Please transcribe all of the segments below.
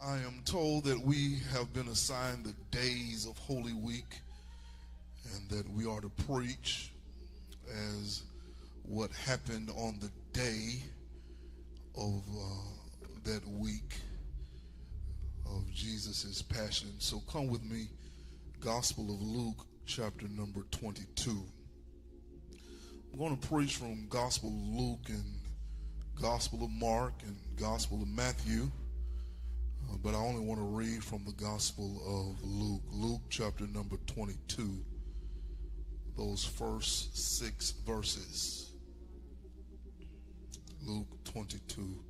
I am told that we have been assigned the days of Holy Week and that we are to preach as what happened on the day of that week of Jesus' passion. So come with me, Gospel of Luke, chapter number 22. I'm going to preach from Gospel of Luke and Gospel of Mark and Gospel of Matthew, but I only want to read from the Gospel of Luke. Luke chapter number 22, those first 6 verses. Luke 22,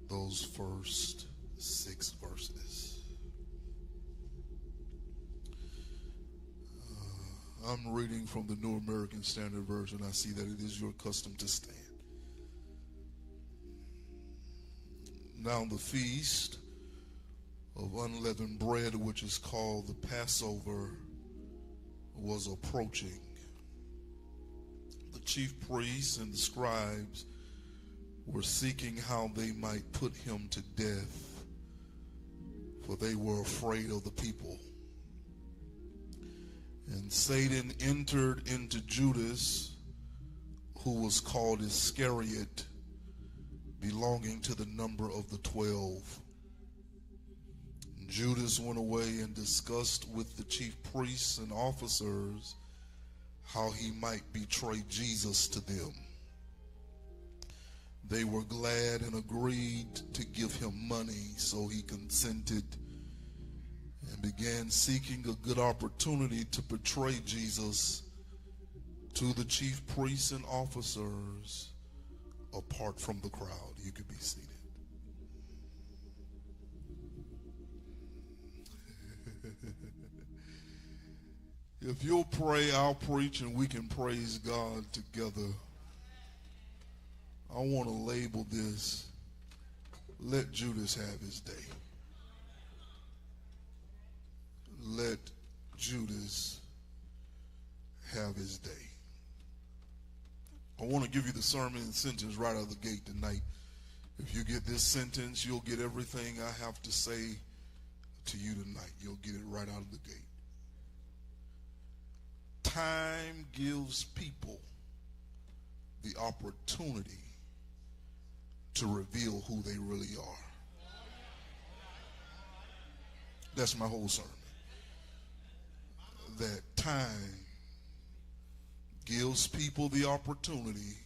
those first 6 verses. I'm reading from the New American Standard Version. I see that it is your custom to stand. Now the feast of unleavened bread, which is called the Passover, was approaching. The chief priests and the scribes were seeking how they might put him to death, for they were afraid of the people. And Satan entered into Judas, who was called Iscariot, belonging to the number of the 12. Judas went away and discussed with the chief priests and officers how he might betray Jesus to them. They were glad and agreed to give him money, so he consented and began seeking a good opportunity to betray Jesus to the chief priests and officers apart from the crowd. You could be seated. If you'll pray, I'll preach, and we can praise God together. I want to label this, let Judas have his day. Let Judas have his day. I want to give you the sermon sentence right out of the gate tonight. If you get this sentence, you'll get everything I have to say to you tonight. You'll get it right out of the gate. Time gives people the opportunity to reveal who they really are. That's my whole sermon. That time gives people the opportunity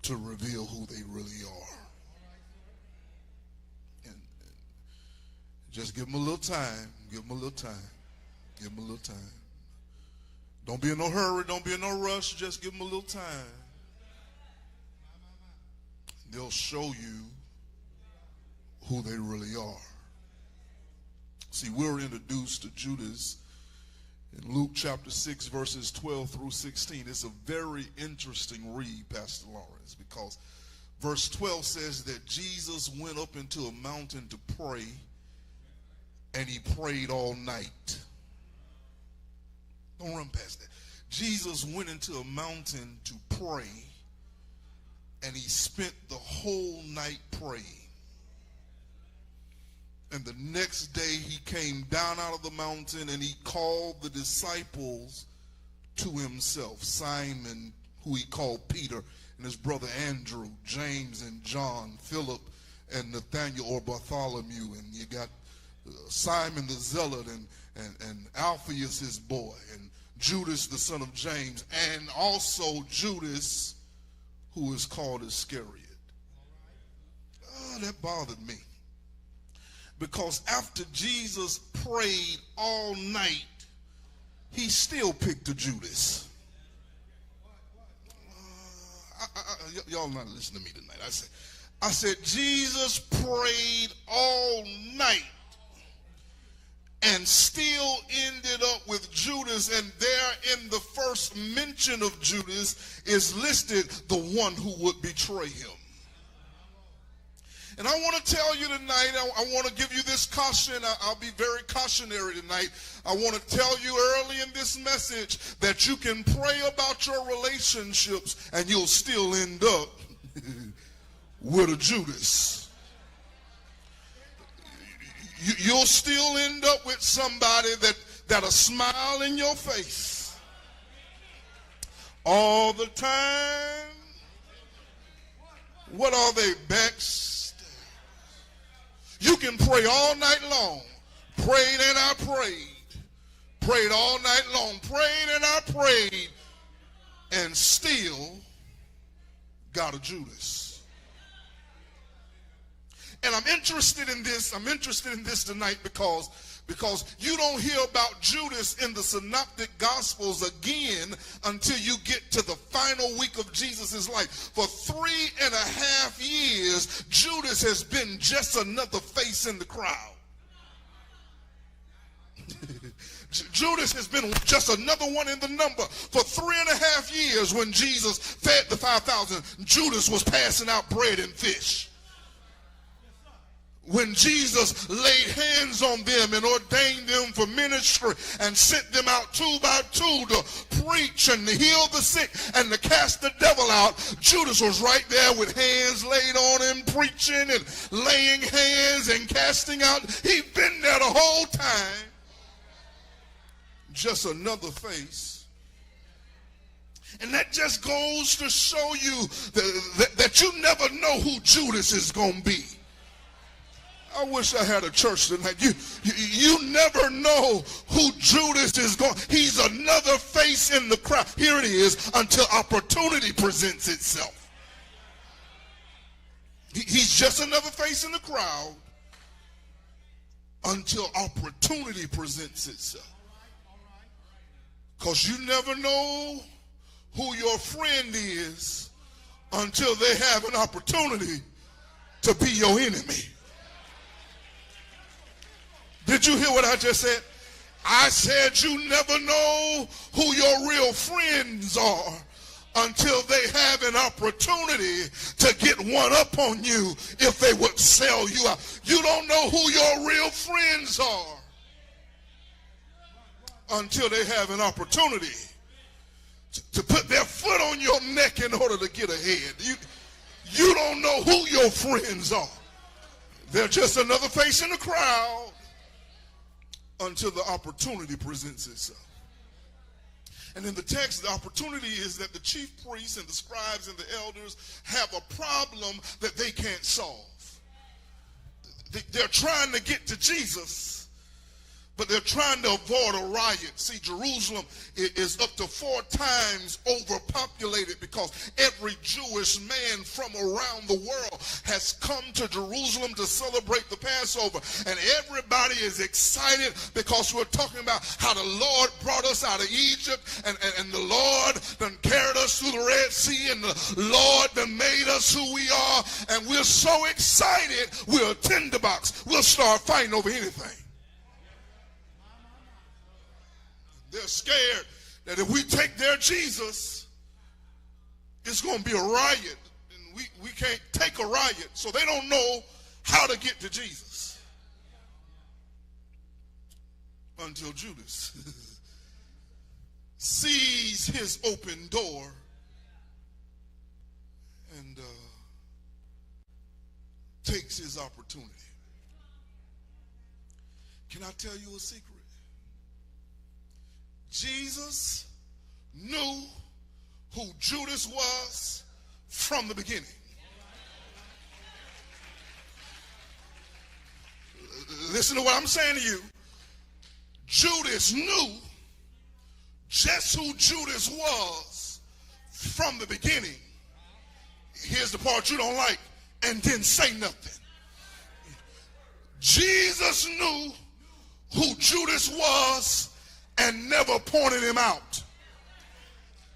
to reveal who they really are. And just give them a little time. Give them a little time. Give them a little time. Don't be in no hurry. Don't be in no rush. Just give them a little time. They'll show you who they really are. See, we're introduced to Judas in Luke chapter 6, verses 12 through 16. It's a very interesting read, Pastor Lawrence, because verse 12 says that Jesus went up into a mountain to pray, and he prayed all night. Don't run past that. Jesus went into a mountain to pray, and he spent the whole night praying. And the next day he came down out of the mountain and he called the disciples to himself. Simon, who he called Peter, and his brother Andrew, James and John, Philip and Nathaniel or Bartholomew. And you got Simon the Zealot and Alphaeus his boy, and Judas the son of James, and also Judas, who is called Iscariot. Oh, that bothered me. Because after Jesus prayed all night, he still picked a Judas. Y'all not listening to me tonight. I said Jesus prayed all night and still ended up with Judas, and there in the first mention of Judas is listed the one who would betray him. And I want to tell you tonight, I want to give you this caution. I'll be very cautionary tonight. I want to tell you early in this message that you can pray about your relationships and you'll still end up with a Judas. You'll still end up with somebody that'll smile in your face all the time. What are they? Backstabbers. You can pray all night long. Prayed and I prayed. Prayed all night long. Prayed and I prayed. And still got a Judas. And I'm interested in this tonight because you don't hear about Judas in the synoptic gospels again until you get to the final week of Jesus' life. For 3.5 years, Judas has been just another face in the crowd. Judas has been just another one in the number. For 3.5 years when Jesus fed the 5,000, Judas was passing out bread and fish. When Jesus laid hands on them and ordained them for ministry and sent them out 2 by 2 to preach and to heal the sick and to cast the devil out, Judas was right there with hands laid on him, preaching and laying hands and casting out. He'd been there the whole time. Just another face. And that just goes to show you that you never know who Judas is going to be. I wish I had a church tonight. You never know who Judas is going. He's another face in the crowd. Here it is, until opportunity presents itself. He's just another face in the crowd until opportunity presents itself. Because you never know who your friend is until they have an opportunity to be your enemy. Did you hear what I just said? I said you never know who your real friends are until they have an opportunity to get one up on you if they would sell you out. You don't know who your real friends are until they have an opportunity to put their foot on your neck in order to get ahead. You don't know who your friends are. They're just another face in the crowd until the opportunity presents itself. And in the text, the opportunity is that the chief priests and the scribes and the elders have a problem that they can't solve. They're trying to get to Jesus, but they're trying to avoid a riot. See, Jerusalem is up to 4 times overpopulated because every Jewish man from around the world has come to Jerusalem to celebrate the Passover. And everybody is excited because we're talking about how the Lord brought us out of Egypt and the Lord done carried us through the Red Sea and the Lord done made us who we are. And we're so excited, we're a tinderbox. We'll start fighting over anything. They're scared that if we take their Jesus, it's going to be a riot. And we can't take a riot. So they don't know how to get to Jesus. Until Judas sees his open door and takes his opportunity. Can I tell you a secret? Jesus knew who Judas was from the beginning. Listen to what I'm saying to you. Judas knew just who Judas was from the beginning. Here's the part you don't like, and didn't say nothing. Jesus knew who Judas was and never pointed him out.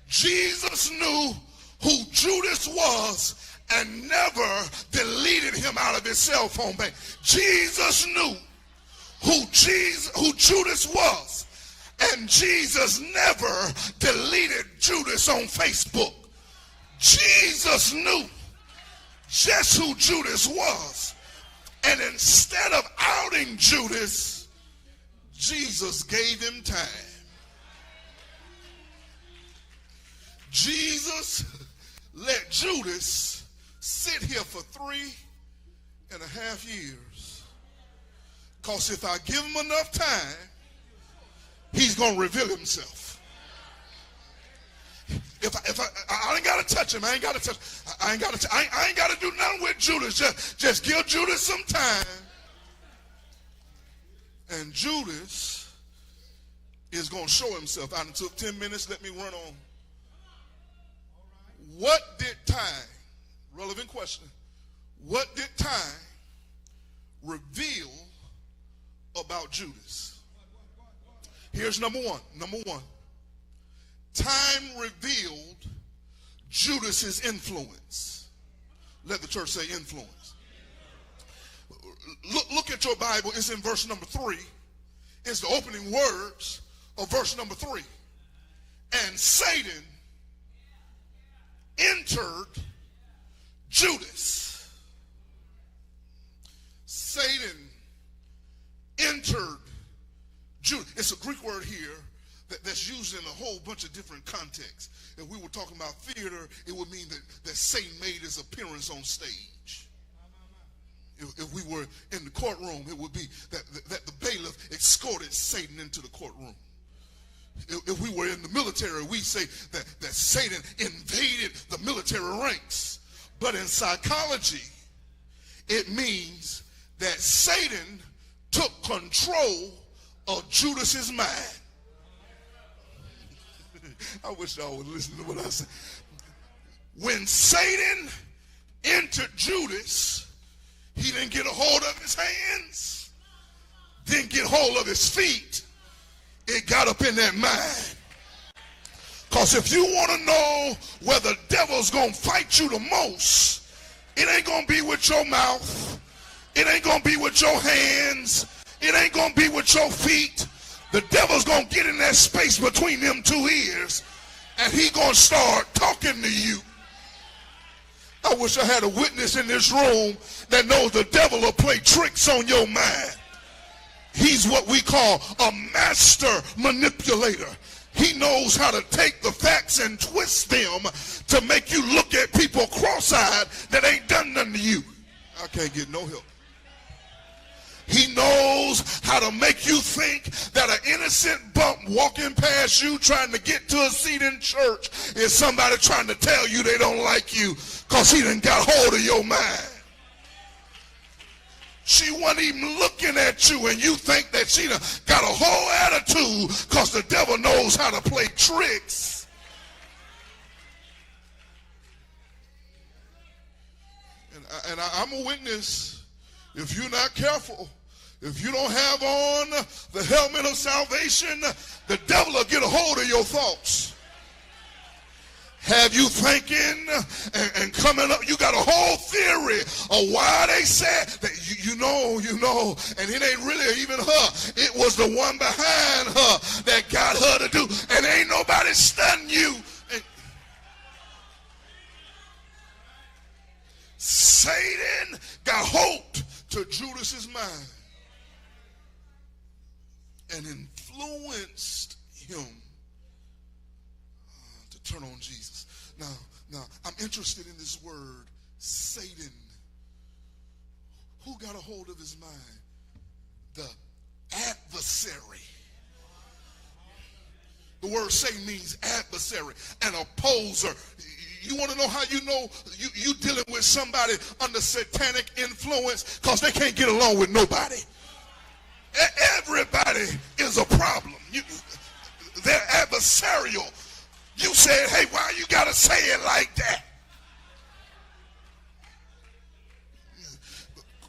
Jesus knew who Judas was and never deleted him out of his cell phone bank. Jesus knew who Judas was, and Jesus never deleted Judas on Facebook. Jesus knew just who Judas was, and instead of outing Judas, Jesus gave him time. Jesus let Judas sit here for 3.5 years. Because if I give him enough time, he's going to reveal himself. If I ain't got to touch him. I ain't got to touch. I ain't got to do nothing with Judas. Just give Judas some time. And Judas is going to show himself. I took 10 minutes. Let me run on. What did time, relevant question, what did time reveal about Judas? Here's number one. Number one. Time revealed Judas's influence. Let the church say influence. Look at your Bible. It's in verse number 3. It's the opening words of verse number 3. And Satan entered Judas. Satan entered Judas. It's a Greek word here that's used in a whole bunch of different contexts. If we were talking about theater, it would mean that Satan made his appearance on stage. If we were in the courtroom, it would be that the bailiff escorted Satan into the courtroom. If we were in the military, we say that Satan invaded the military ranks. But in psychology, it means that Satan took control of Judas's mind. I wish y'all would listen to what I said. When Satan entered Judas, he didn't get a hold of his hands, didn't get hold of his feet. It got up in that mind. Because if you want to know where the devil's going to fight you the most, it ain't going to be with your mouth. It ain't going to be with your hands. It ain't going to be with your feet. The devil's going to get in that space between them two ears, and he going to start talking to you. I wish I had a witness in this room that knows the devil will play tricks on your mind. He's what we call a master manipulator. He knows how to take the facts and twist them to make you look at people cross-eyed that ain't done nothing to you. I can't get no help. He knows how to make you think that an innocent bump walking past you trying to get to a seat in church is somebody trying to tell you they don't like you because he done got hold of your mind. She wasn't even looking at you and you think that she done got a whole attitude because the devil knows how to play tricks. And I'm a witness. If you're not careful, if you don't have on the helmet of salvation, the devil will get a hold of your thoughts. Have you thinking and coming up, you got a whole theory of why they said that you know, and it ain't really even her. It was the one behind her that got her to do, and ain't nobody stunning you. And Satan got hold to Judas's mind and influenced him to turn on Jesus. Now, I'm interested in this word, Satan. Who got a hold of his mind? The adversary. The word Satan means adversary, an opposer. You want to know how you know you dealing with somebody under satanic influence? Because they can't get along with nobody. Everybody is a problem. They're adversarial. You said, hey, why you got to say it like that?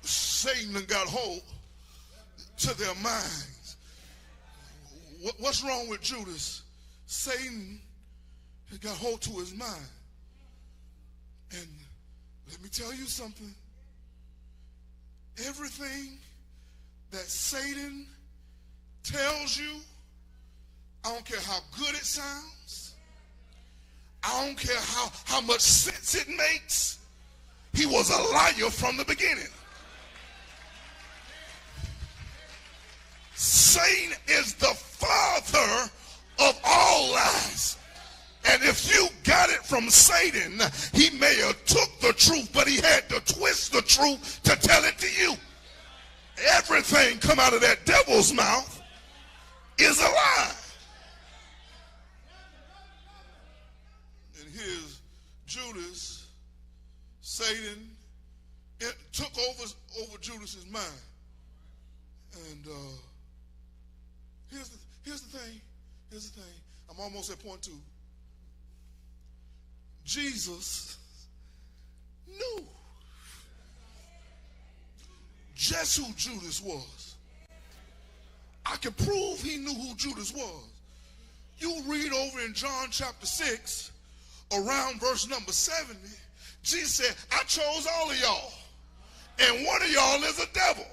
Satan got hold to their minds. What's wrong with Judas? Satan got hold to his mind. And let me tell you something. Everything that Satan tells you, I don't care how good it sounds. I don't care how much sense it makes. He was a liar from the beginning. Satan is the father of all lies. And if you got it from Satan, he may have took the truth, but he had to twist the truth to tell it to you. everything come out of that devil's mouth is a lie. And here's Judas, Satan took over Judas's mind. And here's the thing. I'm almost at point 2. Jesus knew just who Judas was. I can prove he knew who Judas was. You read over in John chapter 6, around verse number 70, Jesus said, I chose all of y'all, and one of y'all is a devil.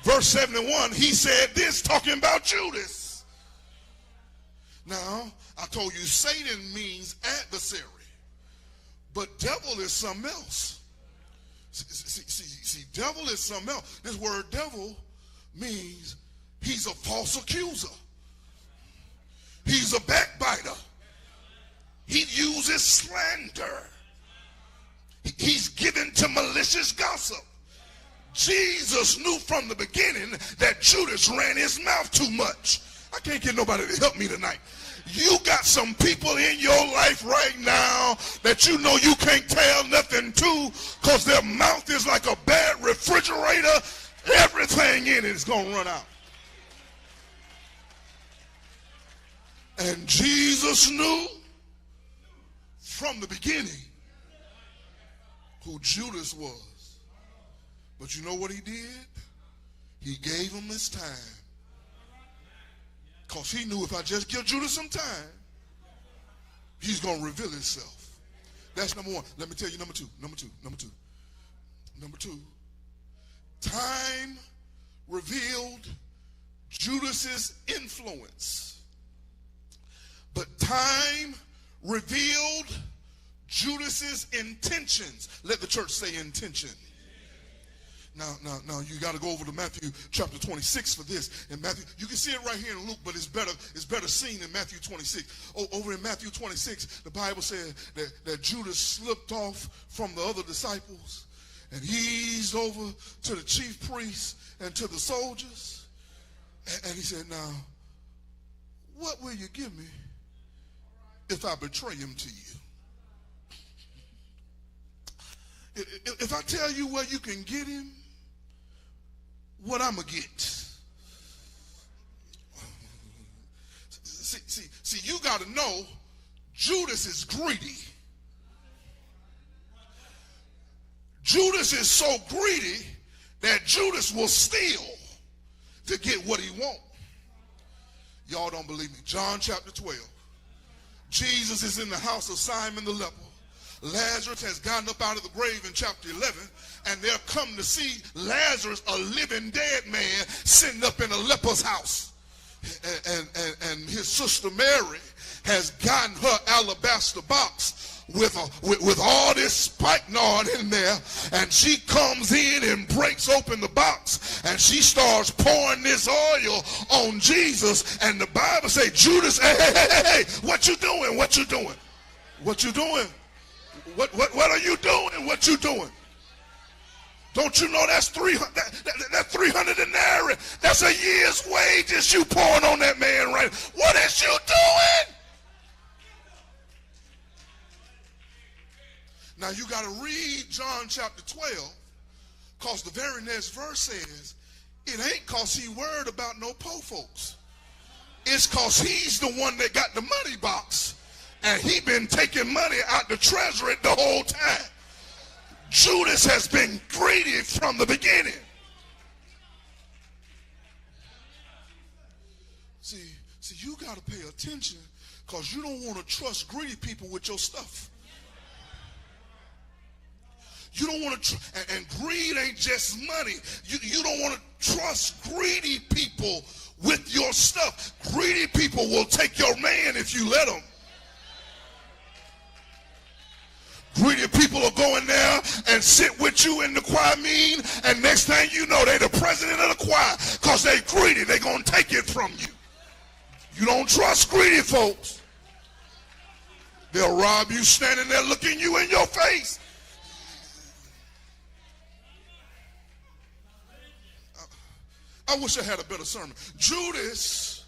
Verse 71, he said this, talking about Judas. Now, I told you Satan means adversary, but devil is something else. See, devil is something else. This word devil means he's a false accuser. He's a backbiter. He uses slander. He's given to malicious gossip. Jesus knew from the beginning that Judas ran his mouth too much. I can't get nobody to help me tonight. You got some people in your life right now that you know you can't tell nothing to because their mouth is like a bad refrigerator. Everything in it is going to run out. And Jesus knew from the beginning who Judas was. But you know what he did? He gave him his time. Because he knew if I just give Judas some time, he's going to reveal himself. That's number one. Let me tell you number two. Number two. Time revealed Judas's influence. But time revealed Judas's intentions. Let the church say intention. Now you got to go over to Matthew chapter 26 for this. In Matthew, you can see it right here in Luke, but it's better seen in Matthew 26. Over in Matthew 26, the Bible said that Judas slipped off from the other disciples and eased over to the chief priests and to the soldiers. And he said, now, what will you give me if I betray him to you? If I tell you where you can get him, what I'm going to get? See, you got to know Judas is greedy. Judas is so greedy that Judas will steal to get what he wants. Y'all don't believe me. John chapter 12. Jesus is in the house of Simon the leper. Lazarus has gotten up out of the grave in chapter 11, and they're come to see Lazarus, a living dead man, sitting up in a leper's house. And his sister Mary has gotten her alabaster box with all this spikenard in there, and she comes in and breaks open the box, and she starts pouring this oil on Jesus. And the Bible says, Judas, hey, what you doing? What you doing? What you doing? What are you doing? What you doing? Don't you know that's 300 denarii? That's a year's wages you pouring on that man, right? What is you doing? Now you got to read John chapter 12, because the very next verse says, it ain't because he worried about no poor folks. It's because he's the one that got the money box. And he been taking money out the treasury the whole time. Judas has been greedy from the beginning. See, you got to pay attention, because you don't want to trust greedy people with your stuff. You don't want to, and greed ain't just money. You don't want to trust greedy people with your stuff. Greedy people will take your man if you let them. Greedy people are going there and sit with you in the choir meeting, and next thing you know, they the president of the choir, because they greedy. They going to take it from you. You don't trust greedy folks. They'll rob you standing there looking you in your face. I wish I had a better sermon. Judas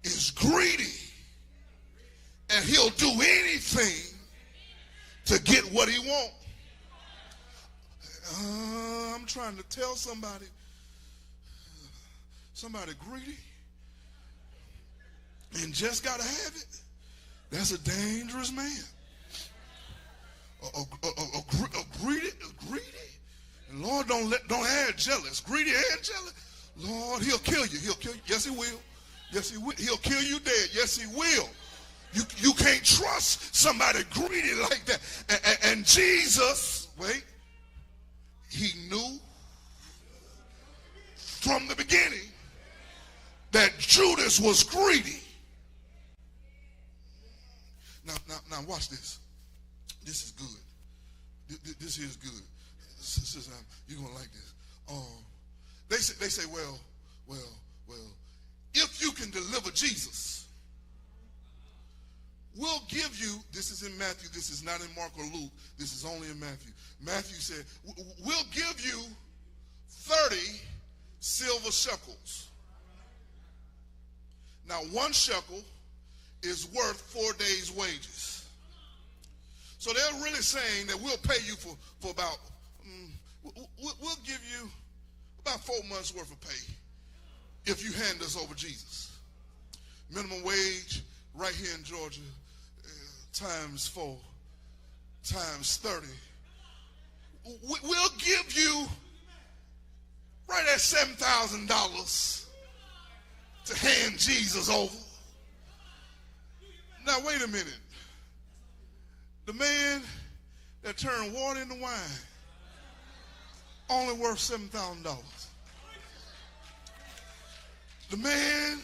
is greedy, and he'll do anything to get what he wants. I'm trying to tell somebody greedy and just got to have it. That's a dangerous man. Greedy. And Lord, don't add jealous. Greedy and jealous. Lord, he'll kill you. He'll kill you. Yes, he will. Yes, he will. He'll kill you dead. Yes, he will. You can't trust somebody greedy like that. And Jesus, he knew from the beginning that Judas was greedy. Now watch this. This is good. This is good. You're gonna like this. They say, well, if you can deliver Jesus, we'll give you. This is in Matthew. This is not in Mark or Luke. This is only in Matthew. Matthew said, we'll give you 30 silver shekels. Now, 1 shekel is worth 4 days' wages. So they're really saying that we'll pay you for about, we'll give you about 4 months worth of pay if you hand us over Jesus. Minimum wage right here in Georgia, times 4, times 30. We'll give you right at $7,000 to hand Jesus over. Now, wait a minute. The man that turned water into wine only worth $7,000. The man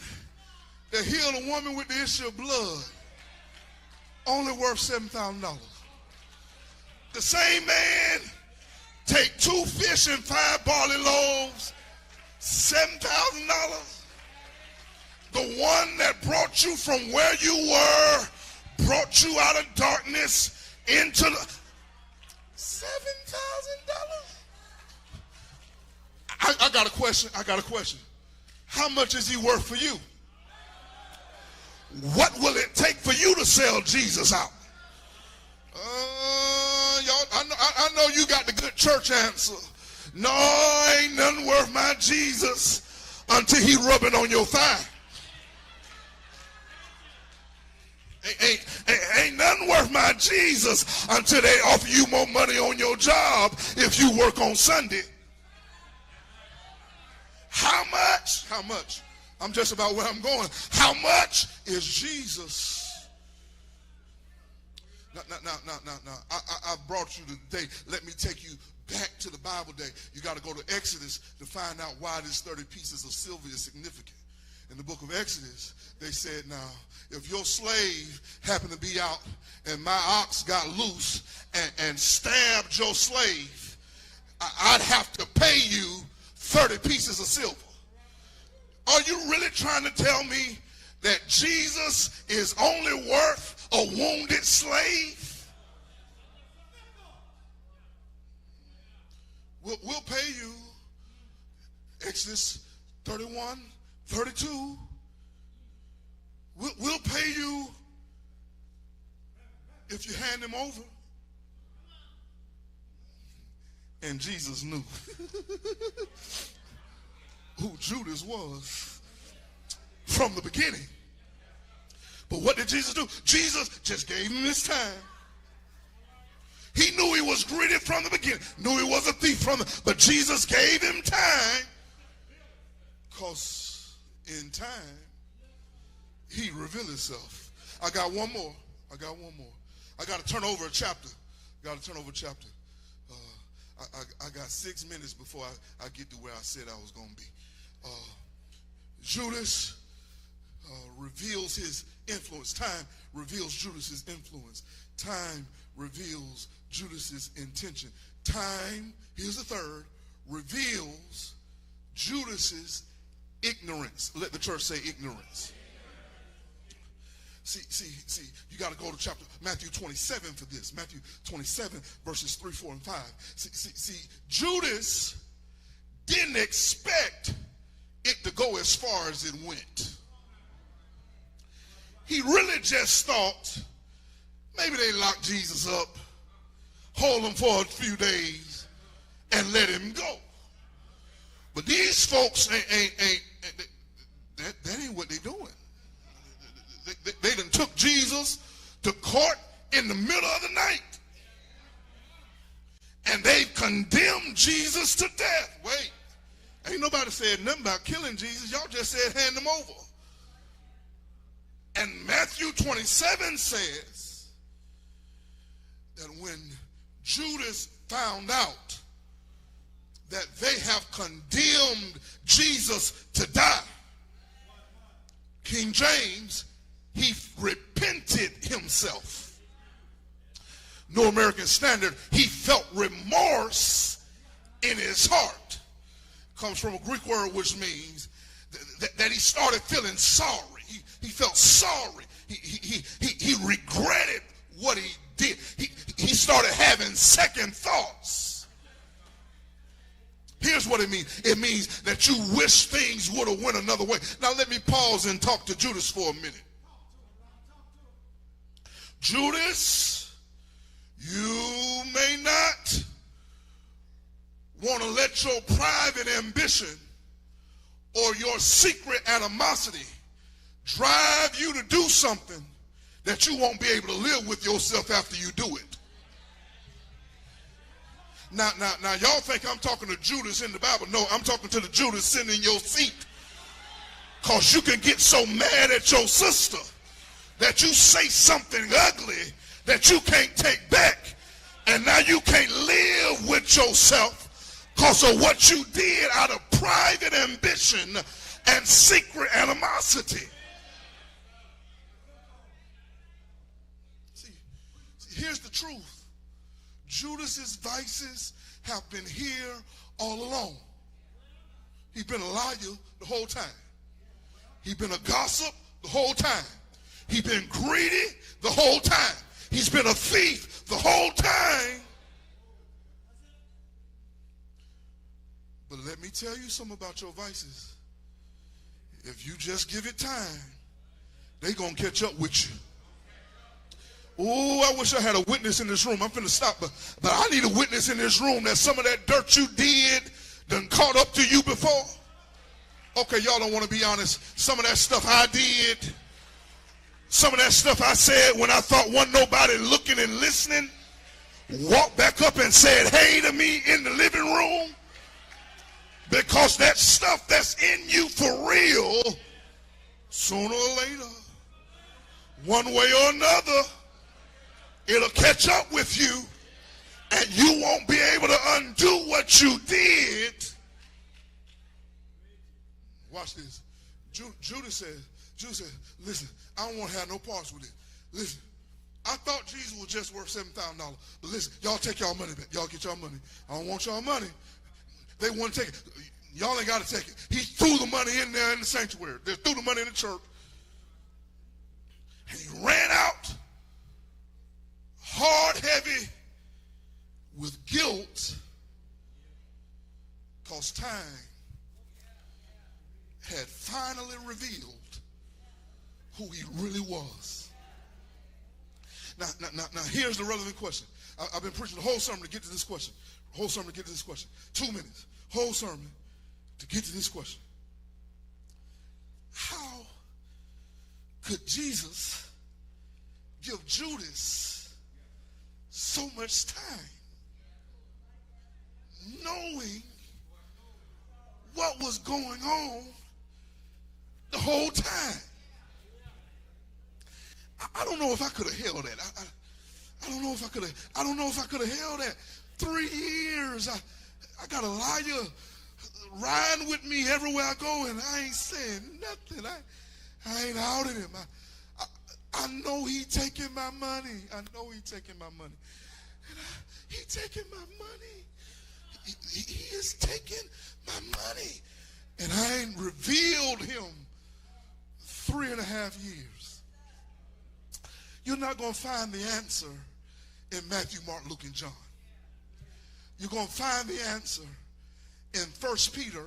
that healed a woman with the issue of blood only worth $7,000. The same man take 2 fish and 5 barley loaves, $7,000. The one that brought you from where you were, brought you out of darkness into the $7,000. I got a question. How much is he worth for you? What will it take for you to sell Jesus out? I know you got the good church answer. No, ain't nothing worth my Jesus until he rubbing on your thigh. Ain't nothing worth my Jesus until they offer you more money on your job if you work on Sunday. How much? How much? I'm just about where I'm going. How much is Jesus? Now, I brought you today. Let me take you back to the Bible day. You got to go to Exodus to find out why this 30 pieces of silver is significant. In the book of Exodus, they said, now, if your slave happened to be out and my ox got loose and stabbed your slave, I'd have to pay you 30 pieces of silver. Are you really trying to tell me that Jesus is only worth a wounded slave? We'll pay you. Exodus 31, 32. We'll pay you if you hand him over. And Jesus knew who Judas was from the beginning. But what did Jesus do? Jesus just gave him his time. He knew he was greedy from the beginning. Knew he was a thief but Jesus gave him time. Because in time, he revealed himself. I got one more. I got to turn over a chapter. I got 6 minutes before I get to where I said I was going to be. Judas reveals his influence. Time reveals Judas's influence. Time reveals Judas's intention. Time, here's the third, reveals Judas's ignorance. Let the church say ignorance. See, you got to go to chapter Matthew 27 for this. Matthew 27, verses 3, 4, and 5. See, Judas didn't expect it to go as far as it went. He really just thought maybe they lock Jesus up, hold him for a few days, and let him go. But these folks that ain't what they doing. They done took Jesus to court in the middle of the night. And they've condemned Jesus to death. Wait, ain't nobody said nothing about killing Jesus. Y'all just said hand him over. And Matthew 27 says that when Judas found out that they have condemned Jesus to die, King James, he repented himself. New American Standard, he felt remorse in his heart. Comes from a Greek word which means that he started feeling sorry. He felt sorry. He regretted what he did. He started having second thoughts. Here's what it means. It means that you wish things would have went another way. Now let me pause and talk to Judas for a minute. Judas, you may not want to let your private ambition or your secret animosity drive you to do something that you won't be able to live with yourself after you do it. Now, y'all think I'm talking to Judas in the Bible. No, I'm talking to the Judas sitting in your seat. Because you can get so mad at your sister that you say something ugly that you can't take back. And now you can't live with yourself because of what you did out of private ambition and secret animosity. See, here's the truth. Judas's vices have been here all along. He's been a liar the whole time. He's been a gossip the whole time. He's been greedy the whole time. He's been a thief the whole time. But let me tell you something about your vices. If you just give it time, they're going to catch up with you. Oh, I wish I had a witness in this room. I'm finna stop, but I need a witness in this room that some of that dirt you did done caught up to you before. Okay, y'all don't want to be honest. Some of that stuff I did, some of that stuff I said when I thought wasn't nobody looking and listening, walked back up and said hey to me in the living room, because that stuff that's in you for real, sooner or later, one way or another, it'll catch up with you, and you won't be able to undo what you did. Watch this. Judas said, listen, I don't want to have no parts with it. Listen, I thought Jesus was just worth $7,000. But listen, y'all take y'all money back. Y'all get y'all money. I don't want y'all money. They want to take it. Y'all ain't got to take it. He threw the money in there in the sanctuary. They threw the money in the church. And he ran out, hard, heavy, with guilt, because time had finally revealed who he really was. Now, here's the relevant question. I've been preaching the whole sermon to get to this question. 2 minutes. Whole sermon to get to this question. How could Jesus give Judas so much time, knowing what was going on the whole time? I don't know if I could have held that. I don't know if I could have held that. 3 years. I got a liar riding with me everywhere I go, and I ain't saying nothing. I ain't outed him. I know he taking my money. He taking my money. He is taking my money. And I ain't revealed him 3.5 years. You're not going to find the answer in Matthew, Mark, Luke, and John. You're going to find the answer in 1 Peter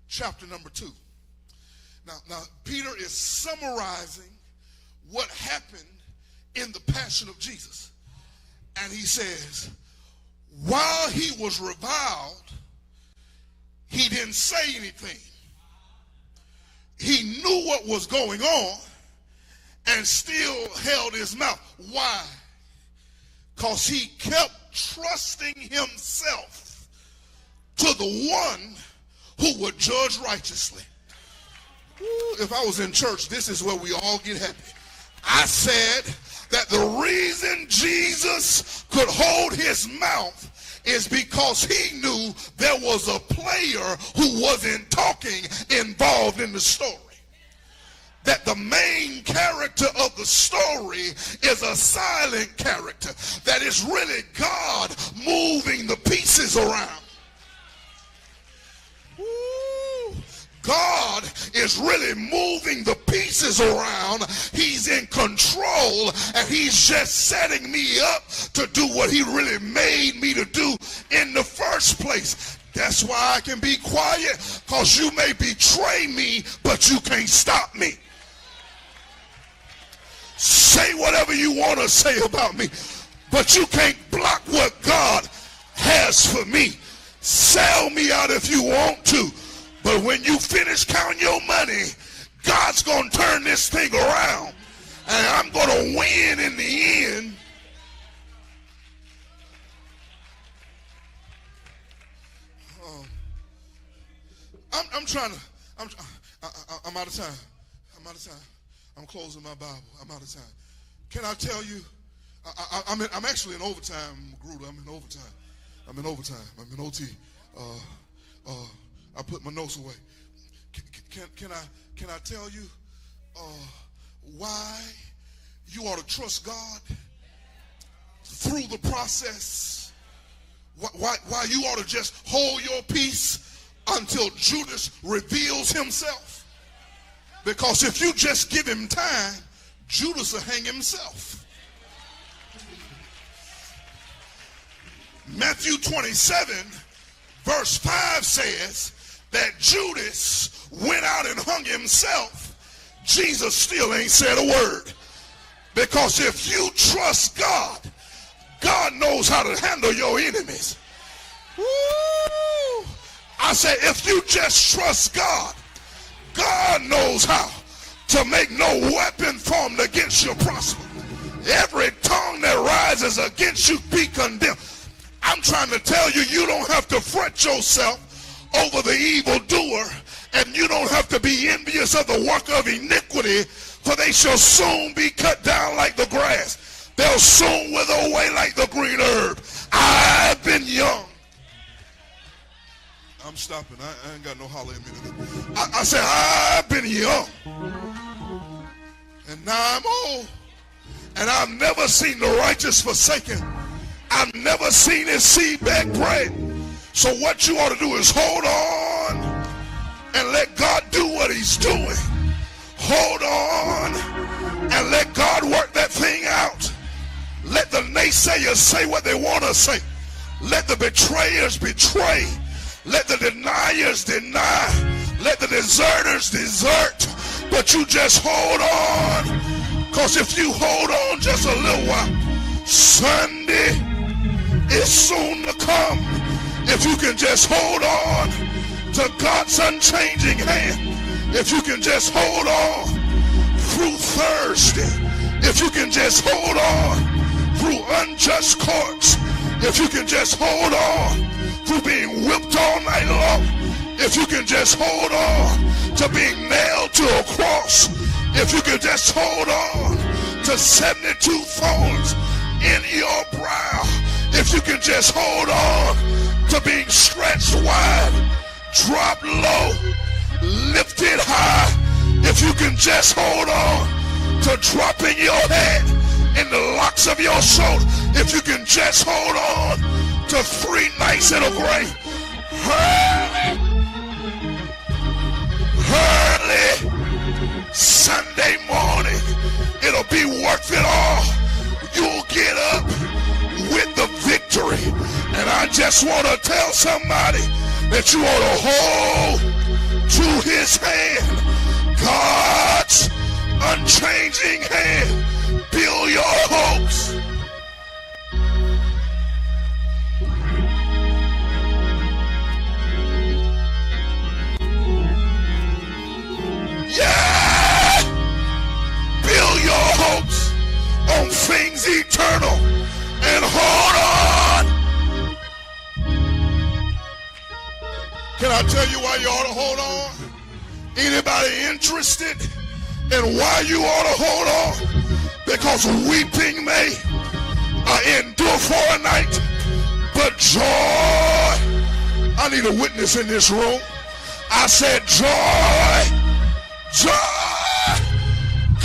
chapter number 2. Now Peter is summarizing what happened in the passion of Jesus. And he says, while he was reviled, he didn't say anything. He knew what was going on and still held his mouth. Why? Because he kept trusting himself to the one who would judge righteously. If I was in church, this is where we all get happy. I said that the reason Jesus could hold his mouth is because he knew there was a player who wasn't talking involved in the story. That the main character of the story is a silent character. That is really God moving the pieces around. God is really moving the pieces around. He's in control, and he's just setting me up to do what he really made me to do in the first place. That's why I can be quiet, because you may betray me, but you can't stop me. Say whatever you want to say about me, but you can't block what God has for me. Sell me out if you want to. But when you finish counting your money, God's going to turn this thing around. And I'm going to win in the end. I'm out of time. I'm out of time. I'm closing my Bible. I'm out of time. Can I tell you, I'm actually in overtime, Gruder. I'm in overtime. I'm in OT. I put my notes away. Can I tell you why you ought to trust God through the process? Why you ought to just hold your peace until Judas reveals himself? Because if you just give him time, Judas will hang himself. Matthew 27 verse 5 says that Judas went out and hung himself. Jesus still ain't said a word. Because if you trust God, God knows how to handle your enemies. Woo! I say if you just trust God, God knows how to make no weapon formed against you prosper. Every tongue that rises against you be condemned. I'm trying to tell you, you don't have to fret yourself over the evildoer, and you don't have to be envious of the work of iniquity, for they shall soon be cut down like the grass. They'll soon wither away like the green herb. I've been young. I'm stopping. I ain't got no holler at me. I said, I've been young. And now I'm old. And I've never seen the righteous forsaken. I've never seen his seed beg bread. So what you ought to do is hold on and let God do what he's doing. Hold on and let God work that thing out. Let the naysayers say what they want to say. Let the betrayers betray. Let the deniers deny. Let the deserters desert. But you just hold on. Because if you hold on just a little while, Sunday is soon to come. If you can just hold on to God's unchanging hand. If you can just hold on through Thursday. If you can just hold on through unjust courts. If you can just hold on through being whipped all night long. If you can just hold on to being nailed to a cross. If you can just hold on to 72 thorns in your brow. If you can just hold on to being stretched wide, dropped low, lifted high. If you can just hold on to dropping your head in the locks of your shoulder. If you can just hold on to 3 nights in a grave. Early Sunday morning, it'll be worth it all. You'll get up with the victory. And I just want to tell somebody that you ought to hold to his hand. God's unchanging hand. Build your hopes. Yeah! Build your hopes on things eternal and hold on. Can I tell you why you ought to hold on? Anybody interested in why you ought to hold on? Because weeping may endure for a night, but joy, I need a witness in this room. I said joy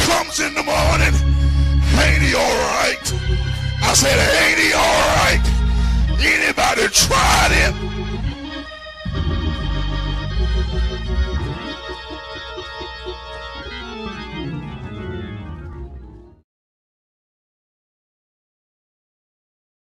comes in the morning. Ain't he all right? I said, ain't he all right?